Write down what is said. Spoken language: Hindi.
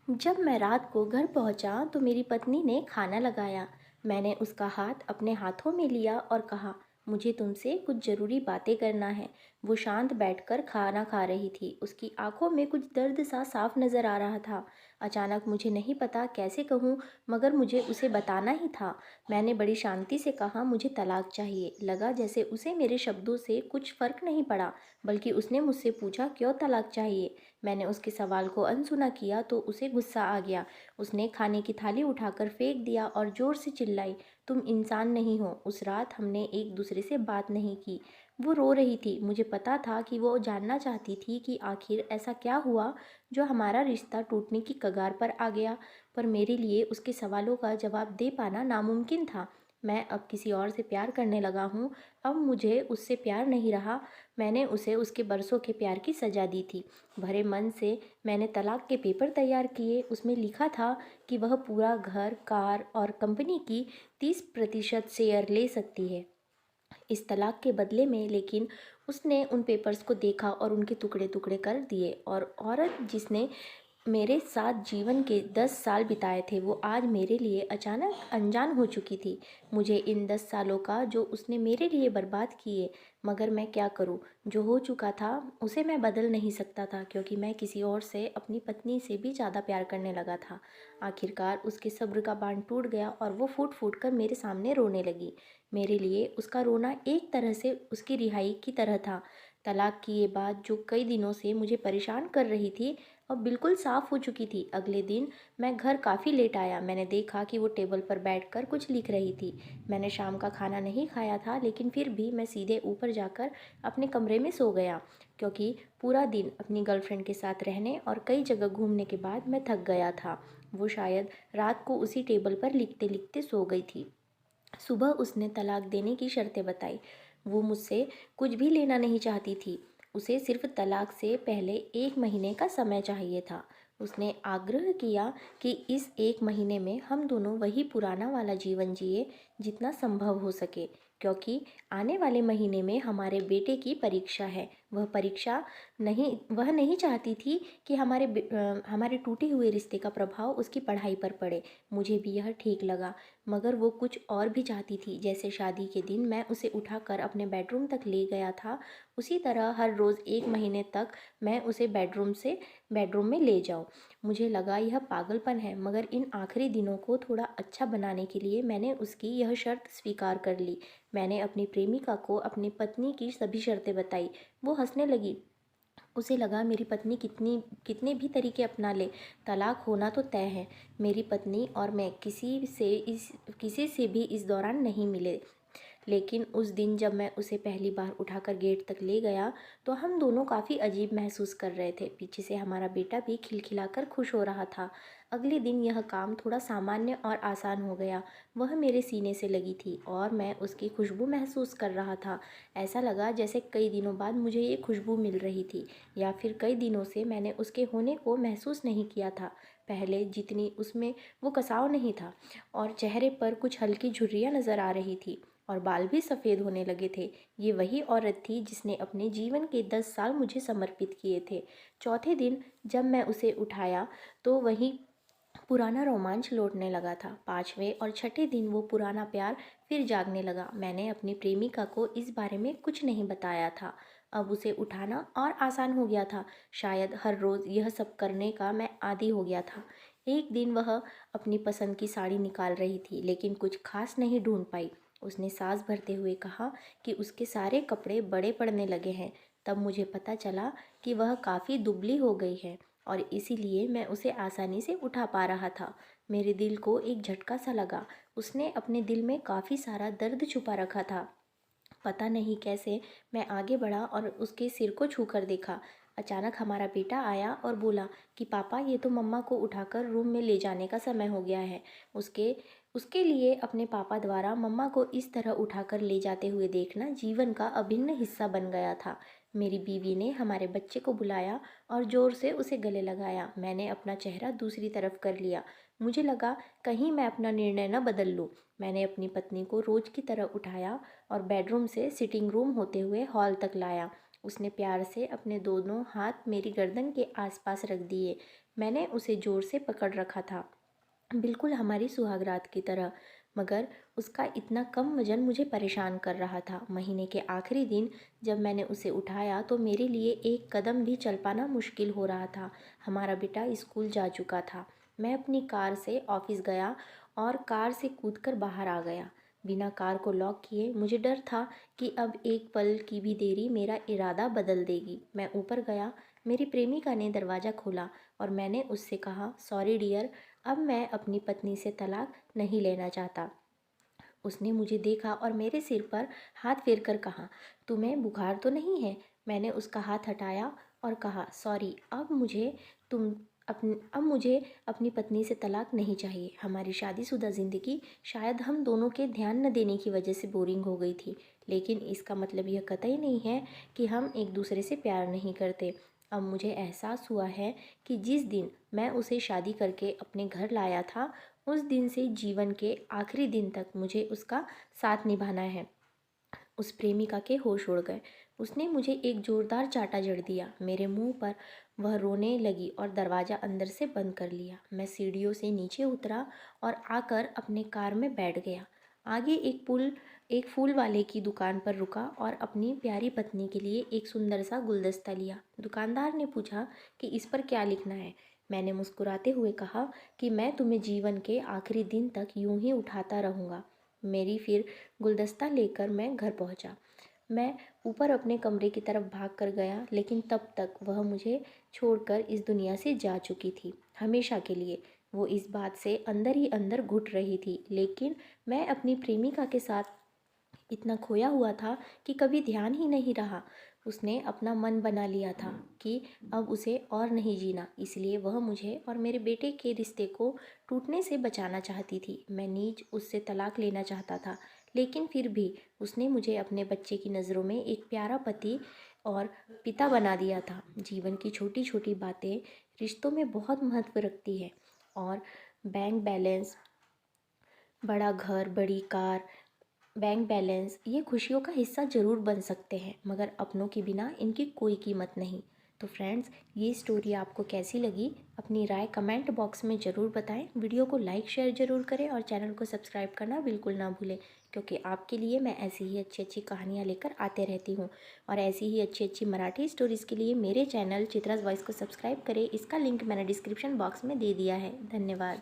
जब मैं रात को घर पहुंचा तो मेरी पत्नी ने खाना लगाया। मैंने उसका हाथ अपने हाथों में लिया और कहा, मुझे तुमसे कुछ ज़रूरी बातें करना है। वो शांत बैठकर खाना खा रही थी। उसकी आंखों में कुछ दर्द सा साफ नज़र आ रहा था। अचानक मुझे नहीं पता कैसे कहूँ, मगर मुझे उसे बताना ही था। मैंने बड़ी शांति से कहा, मुझे तलाक चाहिए। लगा जैसे उसे मेरे शब्दों से कुछ फ़र्क नहीं पड़ा, बल्कि उसने मुझसे पूछा, क्यों तलाक चाहिए। मैंने उसके सवाल को अनसुना किया तो उसे गुस्सा आ गया। उसने खाने की थाली उठाकर फेंक दिया और ज़ोर से चिल्लाई, तुम इंसान नहीं हो। उस रात हमने एक दूसरे से बात नहीं की। वो रो रही थी। मुझे पता था कि वो जानना चाहती थी कि आखिर ऐसा क्या हुआ जो हमारा रिश्ता टूटने की कगार पर आ गया, पर मेरे लिए उसके सवालों का जवाब दे पाना नामुमकिन था। मैं अब किसी और से प्यार करने लगा हूँ। अब मुझे उससे प्यार नहीं रहा। मैंने उसे उसके बरसों के प्यार की सज़ा दी थी। भरे मन से मैंने तलाक के पेपर तैयार किए। उसमें लिखा था कि वह पूरा घर, कार और कंपनी की 30% शेयर ले सकती है इस तलाक के बदले में। लेकिन उसने उन पेपर्स को देखा और उनके टुकड़े टुकड़े कर दिए। और औरत जिसने मेरे साथ जीवन के 10 साल बिताए थे, वो आज मेरे लिए अचानक अनजान हो चुकी थी। मुझे इन 10 सालों का जो उसने मेरे लिए बर्बाद किए, मगर मैं क्या करूं। जो हो चुका था उसे मैं बदल नहीं सकता था, क्योंकि मैं किसी और से, अपनी पत्नी से भी ज़्यादा प्यार करने लगा था। आखिरकार उसके सब्र का बांध टूट गया और वो फूट फूट कर मेरे सामने रोने लगी। मेरे लिए उसका रोना एक तरह से उसकी रिहाई की तरह था। तलाक की ये बात जो कई दिनों से मुझे परेशान कर रही थी, अब बिल्कुल साफ हो चुकी थी। अगले दिन मैं घर काफ़ी लेट आया। मैंने देखा कि वो टेबल पर बैठकर कुछ लिख रही थी। मैंने शाम का खाना नहीं खाया था, लेकिन फिर भी मैं सीधे ऊपर जाकर अपने कमरे में सो गया, क्योंकि पूरा दिन अपनी गर्लफ्रेंड के साथ रहने और कई जगह घूमने के बाद मैं थक गया था। वो शायद रात को उसी टेबल पर लिखते लिखते सो गई थी। सुबह उसने तलाक देने की शर्तें बताई। वो मुझसे कुछ भी लेना नहीं चाहती थी। उसे सिर्फ तलाक से पहले 1 महीने का समय चाहिए था। उसने आग्रह किया कि इस 1 महीने में हम दोनों वही पुराना वाला जीवन जिए जितना संभव हो सके, क्योंकि आने वाले महीने में हमारे बेटे की परीक्षा है। वह नहीं चाहती थी कि हमारे टूटे हुए रिश्ते का प्रभाव उसकी पढ़ाई पर पड़े। मुझे भी यह ठीक लगा, मगर वो कुछ और भी चाहती थी। जैसे शादी के दिन मैं उसे उठाकर अपने बेडरूम तक ले गया था, उसी तरह हर रोज़ 1 महीने तक मैं उसे बेडरूम में ले जाऊं। मुझे लगा यह पागलपन है, मगर इन आखिरी दिनों को थोड़ा अच्छा बनाने के लिए मैंने उसकी यह शर्त स्वीकार कर ली। मैंने अपनी प्रेमिका को अपनी पत्नी की सभी शर्तें बताई। वो हंसने लगी। उसे लगा मेरी पत्नी कितने भी तरीके अपना ले, तलाक होना तो तय है। मेरी पत्नी और मैं किसी से भी इस दौरान नहीं मिले। लेकिन उस दिन जब मैं उसे पहली बार उठाकर गेट तक ले गया, तो हम दोनों काफ़ी अजीब महसूस कर रहे थे। पीछे से हमारा बेटा भी खिलखिलाकर खुश हो रहा था। अगले दिन यह काम थोड़ा सामान्य और आसान हो गया। वह मेरे सीने से लगी थी और मैं उसकी खुशबू महसूस कर रहा था। ऐसा लगा जैसे कई दिनों बाद मुझे ये खुशबू मिल रही थी, या फिर कई दिनों से मैंने उसके होने को महसूस नहीं किया था। पहले जितनी उसमें वो कसाव नहीं था, और चेहरे पर कुछ हल्की झुर्रियाँ नज़र आ रही थी, और बाल भी सफ़ेद होने लगे थे। ये वही औरत थी जिसने अपने जीवन के 10 साल मुझे समर्पित किए थे। चौथे दिन जब मैं उसे उठाया, तो वही पुराना रोमांच लौटने लगा था। पाँचवें और छठे दिन वो पुराना प्यार फिर जागने लगा। मैंने अपनी प्रेमिका को इस बारे में कुछ नहीं बताया था। अब उसे उठाना और आसान हो गया था। शायद हर रोज़ यह सब करने का मैं आदी हो गया था। एक दिन वह अपनी पसंद की साड़ी निकाल रही थी, लेकिन कुछ खास नहीं ढूंढ पाई। उसने सांस भरते हुए कहा कि उसके सारे कपड़े बड़े पड़ने लगे हैं। तब मुझे पता चला कि वह काफ़ी दुबली हो गई है, और इसीलिए मैं उसे आसानी से उठा पा रहा था। मेरे दिल को एक झटका सा लगा। उसने अपने दिल में काफ़ी सारा दर्द छुपा रखा था। पता नहीं कैसे मैं आगे बढ़ा और उसके सिर को छूकर देखा। अचानक हमारा बेटा आया और बोला कि पापा, ये तो मम्मा को उठाकर रूम में ले जाने का समय हो गया है। उसके उसके लिए अपने पापा द्वारा मम्मा को इस तरह उठाकर ले जाते हुए देखना जीवन का अभिन्न हिस्सा बन गया था। मेरी बीवी ने हमारे बच्चे को बुलाया और ज़ोर से उसे गले लगाया। मैंने अपना चेहरा दूसरी तरफ कर लिया। मुझे लगा कहीं मैं अपना निर्णय न बदल लूँ। मैंने अपनी पत्नी को रोज़ की तरह उठाया और बेडरूम से सिटिंग रूम होते हुए हॉल तक लाया। उसने प्यार से अपने दोनों हाथ मेरी गर्दन के आसपास रख दिए। मैंने उसे ज़ोर से पकड़ रखा था, बिल्कुल हमारी सुहागरात की तरह, मगर उसका इतना कम वजन मुझे परेशान कर रहा था। महीने के आखिरी दिन जब मैंने उसे उठाया तो मेरे लिए एक कदम भी चल पाना मुश्किल हो रहा था। हमारा बेटा स्कूल जा चुका था। मैं अपनी कार से ऑफिस गया और कार से कूदकर बाहर आ गया। बिना कार को लॉक किए मुझे डर था कि अब एक पल की भी देरी मेरा इरादा बदल देगी। मैं ऊपर गया, मेरी प्रेमिका ने दरवाज़ा खोला और मैंने उससे कहा, सॉरी डियर, अब मैं अपनी पत्नी से तलाक नहीं लेना चाहता। उसने मुझे देखा और मेरे सिर पर हाथ फेरकर कहा, तुम्हें बुखार तो नहीं है? मैंने उसका हाथ हटाया और कहा, सॉरी, अब मुझे अपनी पत्नी से तलाक नहीं चाहिए। हमारी शादीशुदा ज़िंदगी शायद हम दोनों के ध्यान न देने की वजह से बोरिंग हो गई थी, लेकिन इसका मतलब यह कतई नहीं है कि हम एक दूसरे से प्यार नहीं करते। अब मुझे एहसास हुआ है कि जिस दिन मैं उसे शादी करके अपने घर लाया था, उस दिन से जीवन के आखिरी दिन तक मुझे उसका साथ निभाना है। उस प्रेमिका के होश उड़ गए। उसने मुझे एक ज़ोरदार चाँटा जड़ दिया। मेरे मुंह पर वह रोने लगी और दरवाज़ा अंदर से बंद कर लिया। मैं सीढ़ियों से नीचे उतरा और आकर अपने कार में बैठ गया। आगे एक फूल वाले की दुकान पर रुका और अपनी प्यारी पत्नी के लिए एक सुंदर सा गुलदस्ता लिया। दुकानदार ने पूछा कि इस पर क्या लिखना है। मैंने मुस्कुराते हुए कहा कि मैं तुम्हें जीवन के आखिरी दिन तक यूं ही उठाता रहूँगा। मेरी फिर गुलदस्ता लेकर मैं घर पहुंचा। मैं ऊपर अपने कमरे की तरफ भाग कर गया, लेकिन तब तक वह मुझे छोड़कर इस दुनिया से जा चुकी थी, हमेशा के लिए। वो इस बात से अंदर ही अंदर घुट रही थी, लेकिन मैं अपनी प्रेमिका के साथ इतना खोया हुआ था कि कभी ध्यान ही नहीं रहा। उसने अपना मन बना लिया था कि अब उसे और नहीं जीना, इसलिए वह मुझे और मेरे बेटे के रिश्ते को टूटने से बचाना चाहती थी। मैं नीज उससे तलाक लेना चाहता था, लेकिन फिर भी उसने मुझे अपने बच्चे की नज़रों में एक प्यारा पति और पिता बना दिया था। जीवन की छोटी छोटी बातें रिश्तों में बहुत महत्व रखती है, और बैंक बैलेंस, बड़ा घर, बड़ी कार, बैंक बैलेंस ये खुशियों का हिस्सा ज़रूर बन सकते हैं, मगर अपनों के बिना इनकी कोई कीमत नहीं। तो फ्रेंड्स, ये स्टोरी आपको कैसी लगी? अपनी राय कमेंट बॉक्स में ज़रूर बताएं। वीडियो को लाइक शेयर ज़रूर करें और चैनल को सब्सक्राइब करना बिल्कुल ना भूलें, क्योंकि आपके लिए मैं ऐसी ही अच्छी अच्छी कहानियाँ लेकर आते रहती हूँ। और ऐसी ही अच्छी अच्छी मराठी स्टोरीज़ के लिए मेरे चैनल चित्राज वॉइस को सब्सक्राइब करें। इसका लिंक मैंने डिस्क्रिप्शन बॉक्स में दे दिया है। धन्यवाद।